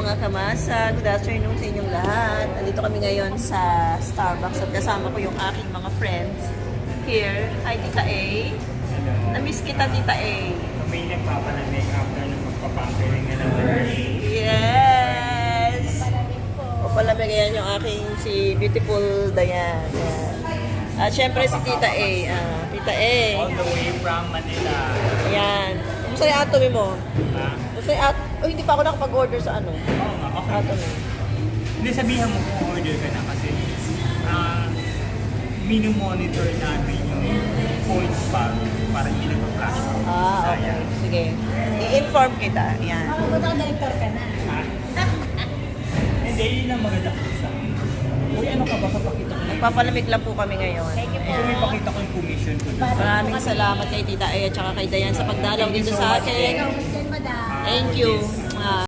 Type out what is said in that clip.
mga kamasa. Good afternoon sa inyong lahat. Andito kami ngayon sa Starbucks at kasama ko yung aking mga friends here. Hi, Tita A. Na-miss kita, Tita A. May nagpapalamig after ng magpapampering na naman. Yes! Papalamig yan yung aking si Beautiful Dayan. Ayan. At syempre si Tita A. Tita A. All the way from Manila. Ayan. Kumusta yung atomy mo? Ha? Kumusta yung hindi pa ako nakapag-order sa ano? Oo nga, okay. Atomy. Hindi, sabihan mo kung order ka na kasi minu-monitor namin yung points pa para hindi nag-flash. Okay. Sige. I-inform kita. Ayan. Mabuti ka director ka na. Ha? Hindi, yun ang maganda ko sa akin. Uy, ano ka ba? Papakita ko. Nagpapalamig lang po kami ngayon. Thank you po. Ito may pakita ko yung commission ko doon. Maraming salamat kay Tita A at saka kay Dayan sa pagdalaw dito sa akin. Ikaw, Mr. Madam. Thank you.